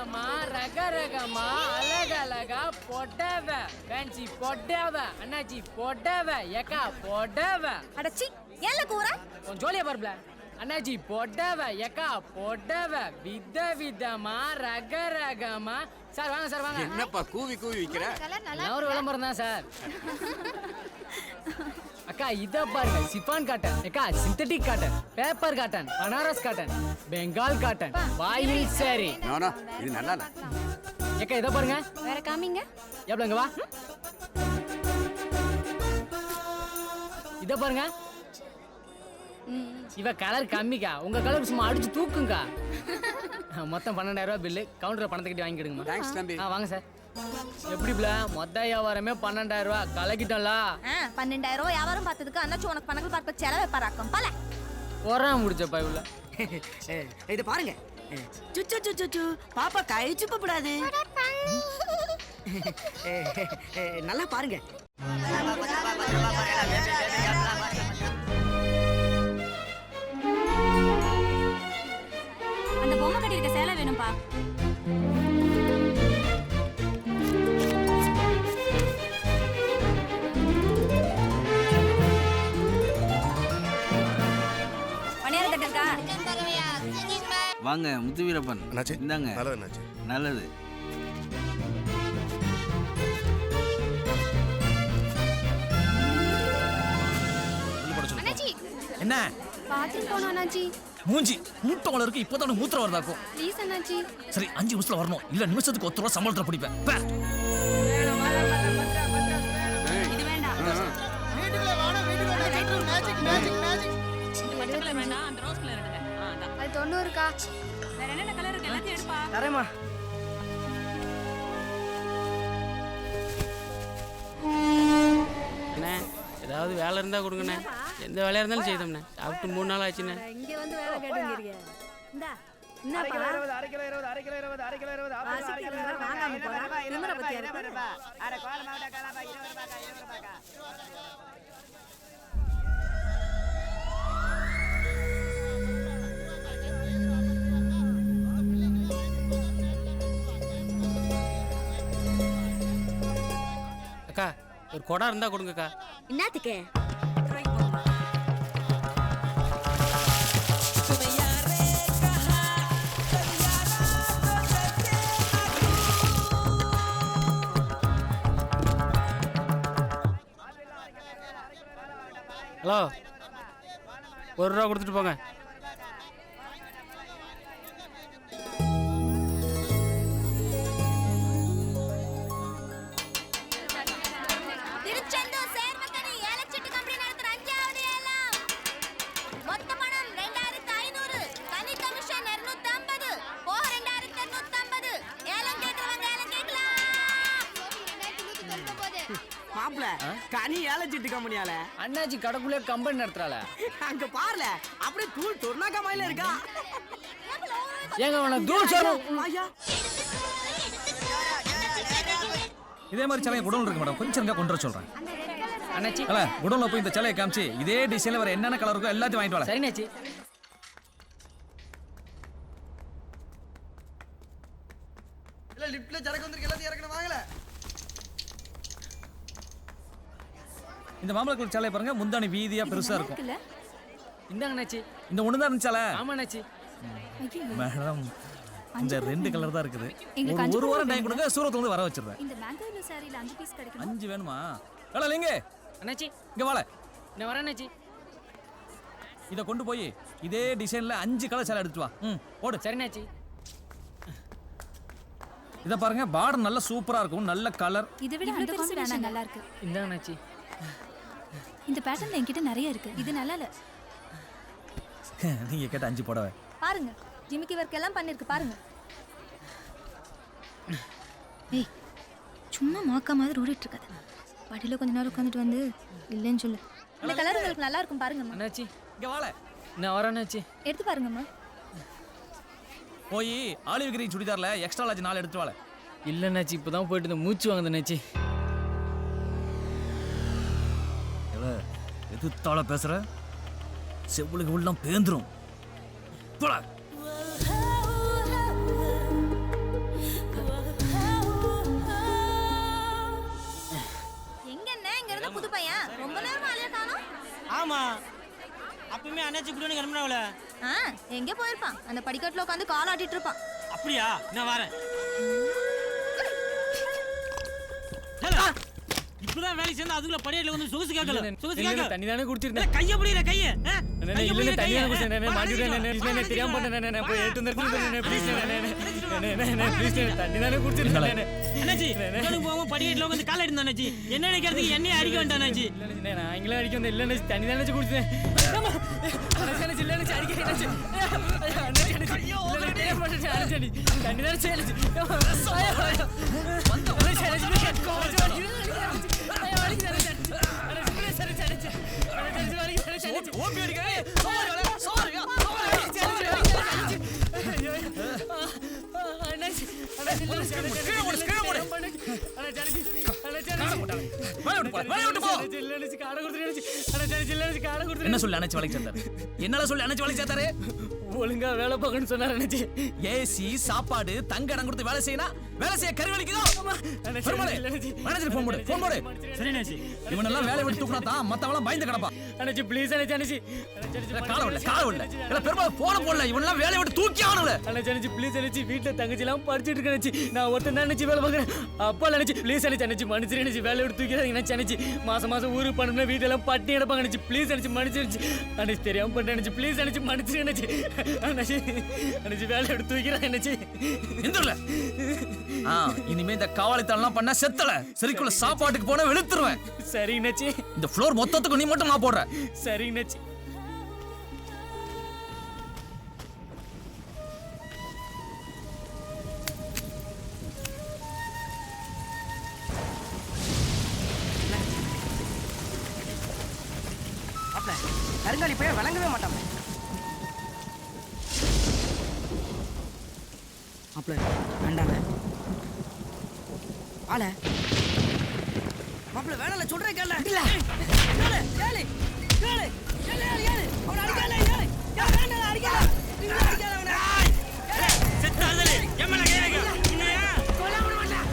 விதமா ரகரகமா அழகழகா பொடவை ஃபேன்சி பொடவை அண்ணாச்சி பொடவை ஏக்கா பொடவை அடச்சி ஏல கூற கொஞ்சம் ஜோலியா பாருப்ல அண்ணாச்சி பொடவை ஏக்கா பொடவை விதமா ரகரகமா சார் வாங்க சார் வாங்க என்னப்பா கூவி கூவி விக்கிற நான் ஒரு விளம்பரம் தான் சார் அக்கா இத பாருங்க சிஃபான் காட்டன் அக்கா synthetic cotton paper cotton Banaras cotton Bengal cotton வாயில் சாரி நானா இது நல்லா இல்ல அக்கா இத பாருங்க வேற காமிங்க எவ்வளவுங்க வா இத பாருங்க இவ கலர் கம்மிக்கா உங்க கலர் சும்மா அடிச்சு தூக்குங்கக்கா மொத்தம் 12,000 ரூபாய் பில்லு கவுண்டர் பணத்தை கட்டி வாங்கிடுங்க தேங்க்ஸ் தம்பி வாங்க சார் எப்படி பிள்ளை மொத்த வியாபாரமே 12,000 ரூபாய் கலக்கிட்டோம்ல 12,000 வியாபாரம் பார்த்ததுக்கு அண்ணாச்சி உனக்கு பணங்கள் பார்க்க செலவு வைப்பாராக்கும் பல ஒரா முடிச்சப்பா இவ்வளோ இது பாருங்க சுச்சு சுச்சு சுச்சு பாப்பா கழிச்சு கூடாது நல்லா பாருங்க அந்த பொம்மை கட்டி இருக்க சேலை வேணும்பா பணியாரம் கட்டிருக்கா வாங்க முத்துவீரப்பன் இந்தாங்க நல்லது என்ன பாத்ரூம் போணும் அண்ணாச்சி மூஞ்சி மூட்டை இருக்கு இப்போதான் மூத்திரம் வருதாக்கும் ப்ளீஸ் அண்ணாச்சி சரி 5 நிமிஷத்துல வரணும் இல்ல நிமிஷத்துக்கு 1 ரூபா சம்பளத்துல பிடிப்பேன் இது வேண்டாம் அது 90க்கா வேற என்னென்ன கலர் இருக்கு எல்லாத்தையும் எடுப்பா தரேம்மா அண்ணே ஏதாவது வேலை இருந்தால் கொடுங்கண்ணே எந்த வேலையாக இருந்தாலும் செய்தோம்ண்ணே சாப்பிட்டு 3 நாள் ஆச்சுண்ணே இங்க வந்து வேலை கேட்டுங்க இந்தா என்னப்பா அரை கிலோ 20 வாங்காம போறா திமிர பத்தியா இருக்கு அரை கோல மாவட்ட கலாபா 20 ரூபாய்க்கா அக்கா ஒரு குடம் இருந்தால் கொடுங்கக்கா என்னத்துக்கு ஹலோ 1 ரூபா கொடுத்துட்டு போங்க திருச்செந்தூர் சேர்மக்கணி ஏலச்சீட்டு கம்பெனி நடத்துற 5வது ஏலம் மொத்த பணம் 2,500 தனி கமிஷன் 250 போக 2,250 ஏலம் கேக்குறவங்க ஏலம் கேட்கலாம் மாப்ள கனி ஏலச்சிட்டு கம்பெனியால அண்ணாச்சி கடைக்குள்ளே கம்பெனி நடத்துறாள அங்க பாருல அப்படியே தூள் தொர்னாக்கா மயில இருக்கா ஏங்க உன தூள் சோறும் ஐயா இதே மாதிரி சிலையை குடோன்ல இருக்கு மேடம் கொஞ்சம் இருங்க கொண்டு வர சொல்றேன் அண்ணாச்சி அல்ல குடோன்ல போய் இந்த சிலையை காமிச்சு இதே டிசைன்ல வர என்னென்ன கலர் இருக்கோ எல்லாத்தையும் வாங்கிட்டு வரேன் சரிண்ணாச்சி இல்ல லிஃப்ட்ல சரக்கு வந்திருக்கு எல்லாத்தையும் இறக்கணும் வாங்கல இந்த மாம்பழ கலர் சிலையை பாருங்க முந்தானி வீதியா பெருசா இருக்கும் இந்தாங்க அண்ணாச்சி இந்த ஒண்ணுதான் இருந்துச்சால ஆமா அண்ணாச்சி மேடம் இந்த 2 கலர் தான் இருக்குது எங்களுக்கு ஒரு வாரம் டைம் கொடுங்க சூரத்துல வந்து வர வச்சிடுறேன் இந்த மேங்கோ சாரில 5 பீஸ் கிடைக்கும் 5 வேணுமா வேலை இல்லைங்க அண்ணாச்சி இங்க வாழ நான் வரேன் அண்ணாச்சி இதை கொண்டு போய் இதே டிசைன்ல 5 கலர் சேலை எடுத்துட்டு வா போடு சரிண்ணாச்சி இதை பாருங்க பார்டர் நல்ல சூப்பரா இருக்கும் நல்ல கலர் இதை விட அந்த காம்பினேஷன் நல்லா இருக்கு இந்தாங்க அண்ணாச்சி இந்த பேட்டர்ன் என்கிட்ட நிறைய இருக்கு இது நல்லா இல்ல நீங்க கேட்ட 5 புடவை பாருங்க ஜிமிக்கி வர்க் எல்லாம் பண்ணிருக்கு பாருங்க ஏய் சும்மா மாக்கா மாதிரி ஓடிட்டு இருக்காத படியில கொஞ்ச நேரம் உட்காந்துட்டு வந்து இல்லைன்னு சொல்லு இந்த கலர் உங்களுக்கு நல்லா இருக்கும் பாருங்கம்மா அண்ணாச்சி இங்க வாழ நான் வரேன் அண்ணாச்சி எடுத்து பாருங்கம்மா போய் ஆலிவ் கிரீன் சுடிதார்ல எக்ஸ்ட்ரா லார்ஜ் 4 எடுத்து வாழ இல்லை அண்ணாச்சி இப்போ தான் போயிட்டு இந்த மூச்சு வாங்குது அண்ணாச்சி எதுத்தால பேசுற செவ்வளுக்கு உள்ளம் பேந்துரும் போடா அப்பவுமே அண்ணாச்சி குடோனு கிளம்புனாவல. எங்க போயிருப்பான்? அந்த படிக்கட்டுல உட்காந்து கால் ஆட்டிட்டு இருப்பான். அப்படியா? நான் வரேன். இப்பதான் வேலை சேர்ந்து அதுக்குள்ள படியில வந்து சொகுசு கேட்கல. சொகுசு கேட்கல. தண்ணி தானே குடிச்சிருந்தேன். கைய புடிற கைய. இல்ல தண்ணி தானே குடிச்சேன். மாட்டிட்டேன். தெரியாம பண்ணேன். போய் எடுத்து வந்து ப்ளீஸ் ப்ளீஸ் தண்ணி தானே குடிச்சிருந்தேன். அண்ணாச்சி உங்களுக்கு போக படிக்கட்டுல வந்து கால் அடிந்தா அண்ணாச்சி. என்ன நினைக்கிறதுக்கு என்னைய அடிக்க வேண்டாம் அண்ணாச்சி. நான் இங்களே அடிக்க வந்தேன். இல்ல தண்ணி தானே குடிச்சேன். தண்ணி என்ன சொல்லி அணைச்சு வேலைக்கு சேர்த்தாரு? என்னால சொல்லி அணைச்சு வேலைக்கு சேர்த்தாரு? ஒழுங்கா வேலை பார்க்கணும்னு சொன்னாரு அண்ணாச்சி. ஏசி சாப்பாடு தங்க இடம் கொடுத்து வேலை செய்யணும். வேலை செய்ய கறி வலிக்குதோ? மேனேஜர் ஃபோன் போடு. ஃபோன் போடு. சரி அண்ணாச்சி. இவனெல்லாம் வேலை விட்டு தூக்குனா தான் மத்தவங்க பயந்து கிடப்பா. அண்ணாச்சி ப்ளீஸ் அண்ணாச்சி. கால விடல. இல்ல பெருமாள் போன போடல. இவனெல்லாம் வேலை விட்டு தூக்கி ஆகணும்ல. அண்ணாச்சி ப்ளீஸ் அண்ணாச்சி. வீட்டுல தங்கச்சி எல்லாம் படிச்சிட்டு இருக்கேன் அண்ணாச்சி. நான் ஒருத்தன் தான் அண்ணாச்சி வேலை பார்க்கறேன். அப்பா அண்ணாச்சி ப்ளீஸ் அண்ணாச்சி மன்னிச்சிரு அண்ணாச்சி. வேலை விட்டு தூக்கிறாங்க அண்ணாச்சி. மாசம் ஊருக்கு பண்ணணும்னா வீட்டெல்லாம் பட்டி எடுப்பாங்க அண்ணாச்சி. ப்ளீஸ் அண்ணாச்சி மன்னிச்சிருச்சு அண்ணாச்சி. தெரியாம பண்ணேன் அண்ணாச்சி. ப்ளீஸ் அண்ணாச்சி மன்னிச்சிரு அண்ணாச்சி. அண்ணாச்சி வேலை விட்டு தூக்கிறாங்க அண்ணாச்சி. எந்திரல. இனிமே இந்த காவலித்தனம் பண்ண செத்தல. சரிக்குள்ள சாப்பாட்டுக்கு போனா வெளுத்துருவேன். சரி அண்ணாச்சி. இந்த ஃப்ளோர் மொத்தத்துக்கு நீ மட்டும் நான் போடுறேன். சரி அண்ணாச்சி. கருங்காலி போய் விளங்கவே மாட்டான். மாப்பிள்ள வேண்டாங்க. ஆள மாப்பிள்ள வேணால சொல்றேன் கேள. இல்ல கேளு கேளு கேளு கேளு கேளு. அவன அடிக்கல கேளு. வேண்டால அடிக்கல. நீங்க அடிக்கல அவன. செத்தாதலே. எம்மல கேளுங்க. உன்னையா? கொல்ல விட மாட்டேன்.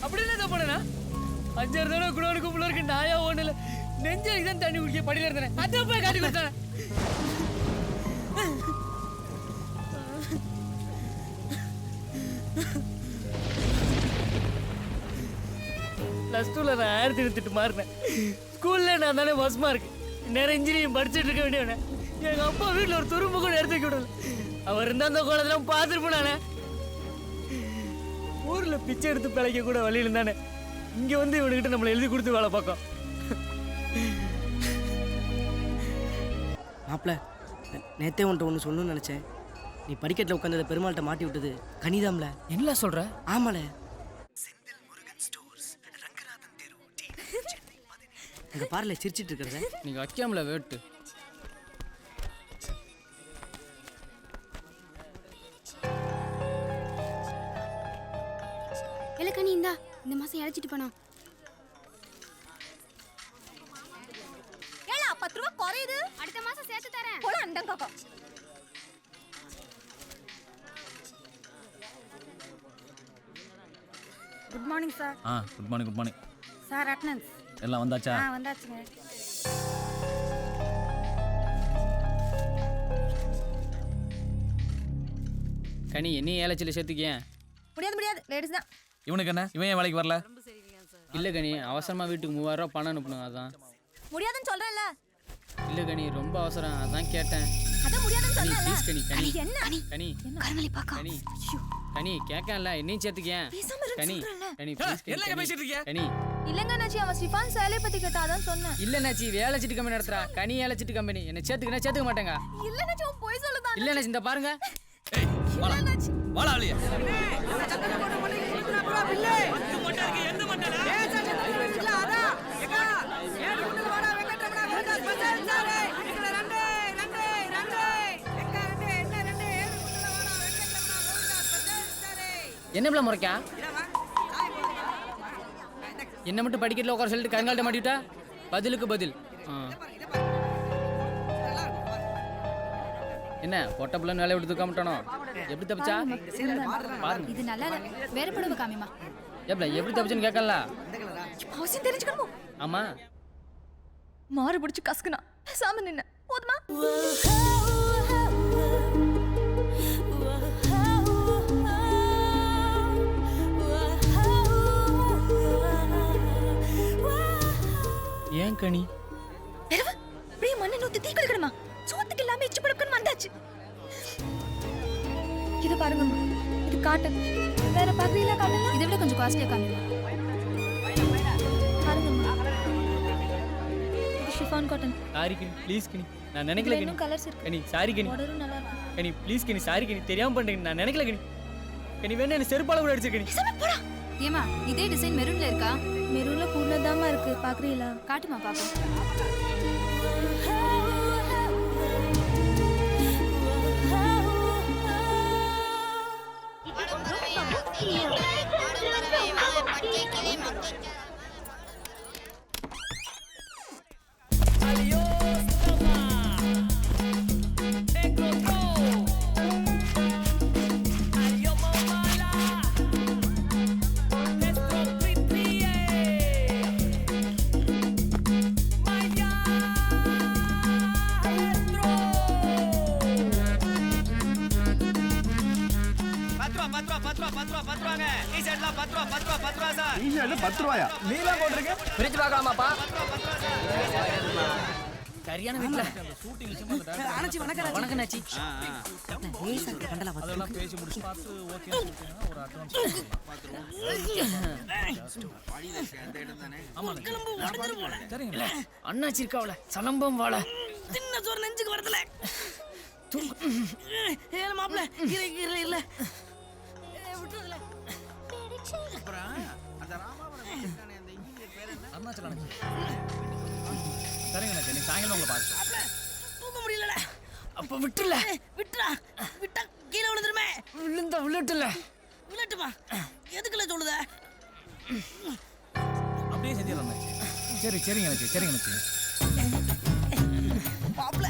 அப்படி என்ன பண்ணா 5-6 தடவை குடோனுக்கு உள்ள இருக்கு. நாயா ஒண்ணுல நெஞ்சலுக்கு தான் தண்ணி குடிக்க படியில இருந்தேன். அதான் போய் காட்டி கொடுத்தானே. +2ல நான் 1028 மாறினேன். ஸ்கூல்ல நான் தானே ஃபர்ஸ்ட் மார்க். நேரம் இன்ஜினியரிங் படிச்சுட்டு இருக்க வேண்டியவனே. எங்க அப்பா வீட்டில் ஒரு துரும்பு கூட எடுத்து வைக்க விடல. அவர் இருந்தா அந்த கோலத்தெல்லாம் பார்த்துட்டு போனானே. ஊர்ல பிச்சை எடுத்து பிழைக்க கூட வழி இருந்தானே. இங்க வந்து இவனுக்கிட்ட நம்மளை எழுதி கொடுத்து வேலை பார்க்கும். மாப்பிள்ள நேத்தே உன்ட்ட ஒன்று சொல்லணும்னு நினைச்சேன். நீ படிக்கட்டில் உட்காந்து பெருமாள்கிட்ட மாட்டி விட்டது கனிதாம்ல. என்ன சொல்ற? ஆமால. அங்க பாருல சிரிச்சிட்டு இருக்கிறத. நீங்க வைக்காமல வேட்டு. கனி இந்தா இந்த மாசம் இழைச்சிட்டு போனோம். ஏலா 10 ரூபாய் குறையுது. அடுத்த மாசம் சேர்த்து தரேன். போல அண்டங்கக்கா. Good morning sir. Good morning. Good morning sir. Attendance எல்லாம் வந்தாச்சா? வந்தாச்சுங்க. கனி என்ன ஏலச்சில சேர்த்துக்கிய? முடியாது லேடிஸ் தான். இவனுக்கு என்ன? இவன் ஏன் வேலைக்கு வரல? இல்ல கனி அவசரமா வீட்டுக்கு 3000 ரூபாய் பணம் அனுப்பணும். அதான் முடியாதுன்னு சொல்றேன்ல. இல்ல கனி ரொம்ப அவசரம். அதான் கேட்டேன். அதான் முடியாதுன்னு கனி சொல்றேன்ல. ப்ளீஸ் கனி. கனி என்ன கனி கருமலி பாக்கா. கனி கனி கேட்கல என்னையும் சேர்த்துக்கேன் கனி கனி ப்ளீஸ் என்ன பேசிட்டு இருக்கீங்க கனி இல்லங்க அண்ணாச்சி அவன் ஸ்டிஃபான் சேலை பத்தி கேட்டா அதான் சொன்னேன். இல்ல அண்ணாச்சி வேலை சீட்டு கம்பெனி நடத்துறா கனி வேலை சீட்டு கம்பெனி என்ன சேர்த்துக்கனா சேர்த்துக்க மாட்டேங்க. இல்ல அண்ணாச்சி அவன் போய் சொல்லுதான். இல்ல அண்ணாச்சி இந்த பாருங்க ஏய் வாடா வாடா அலியா என்ன பிள்ளை முறைக்கா என்ன மட்டும் படிக்கல உட்கார சொல்லிட்டு கருங்கால்ட்ட மாட்டிவிட்டா பதிலுக்கு பதில். என்ன பொட்ட பிள்ளைன்னு வேலையை விட்டு தூக்காமட்டானோ எப்படி தப்பிச்சா பாருங்க. இது நல்லா இல்ல. வேற படவை காமிமா. எப்படி தப்பிச்சுன்னு கேட்கல. அவசியம் தெரிஞ்சுக்கணுமோ? ஆமா மாறு பிடிச்சு கசக்குனா பேசாம நின்ன போதுமா? ஏன் கனி அப்படியே மண்ணை நூத்தி தீ கொடுக்கணுமா? சோத்துக்கு எல்லாமே இச்சு படுக்கணும் வந்தாச்சு. இது பாருங்கம்மா, இது காட்டன். வேற பகுதியில காட்டலாம். இதை விட கொஞ்சம் காஸ்ட்லியா காமிமா. பாருங்கம்மா, இது chiffon cotton. Sorry Ghani please கனி நான் நினைக்கல கனி. இன்னும் கலர்ஸ் இருக்கு. கனி சாரி கனி. மாடலும் நல்லா இருக்கு. கனி ப்ளீஸ் கனி சாரி கனி தெரியாம பண்ணிட்டேன் நான் நினைக்கல கனி. கனி வேணா என்ன செருப்பால கூட அடிச்சு கனி. பேசாம போடா. ஏமா இதே டிசைன் மெரூன்ல இருக்கா? மெரூன்ல பூர்ணதாமா இருக்கு. பாக்குறீங்களா? காட்டுமா பாப்போம். சரியான வீட்ல அண்ணாச்சி வணக்கம். வணக்கம் அண்ணாச்சி. ஏய் சார் கண்டல அதெல்லாம் பேசி முடிச்சு பார்த்து ஓகே ஒரு அட்வான்ஸ் ஆமா சரிங்க அண்ணாச்சி இருக்காவல சலம்பம் வாழ சின்ன சோறு நெஞ்சுக்கு வரதுல ஏல மாப்ள இல்ல விட்டுறதுல அப்புறம் அந்த ராமாவரம் இருக்கானே அந்த இன்ஜினியர் பேர் என்ன? அருணாச்சலம் சரிங்க அண்ணாச்சி நீ சாயங்காலம் உங்களை பார்த்து தூக்க முடியல. அப்ப விட்டுல விட்டா கீழே விழுந்துருமே. விழுட்டுல விழட்டுமா? எதுக்குள்ள சொல்லுத? அப்படியே செஞ்சிடலாம் அண்ணாச்சி. சரிங்க அண்ணாச்சி சரிங்க அண்ணாச்சி. மாப்ள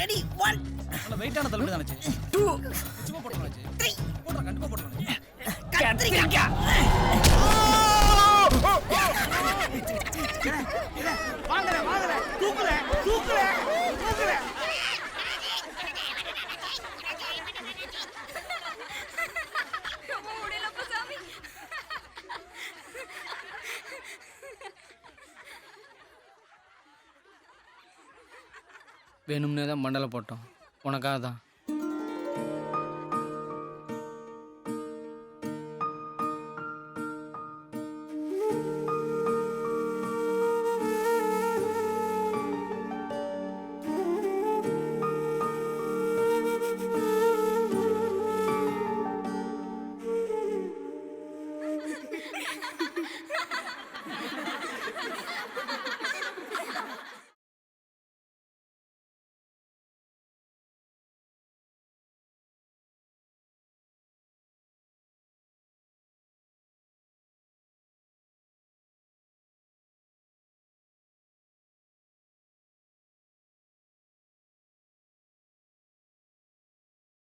ரெடி 1 நல்ல வெயிட்டான தள்ளுபடி தான் அண்ணாச்சி. 2 சும்மா போடுறோம் அண்ணாச்சி. 3 போடுறோம் கண்டிப்பா போடுறோம் அண்ணாச்சி. கத்திரிக்கா வாங்கல தூக்குல வேணும்னே தான் மண்டலை போட்டோம் உனக்காக தான்.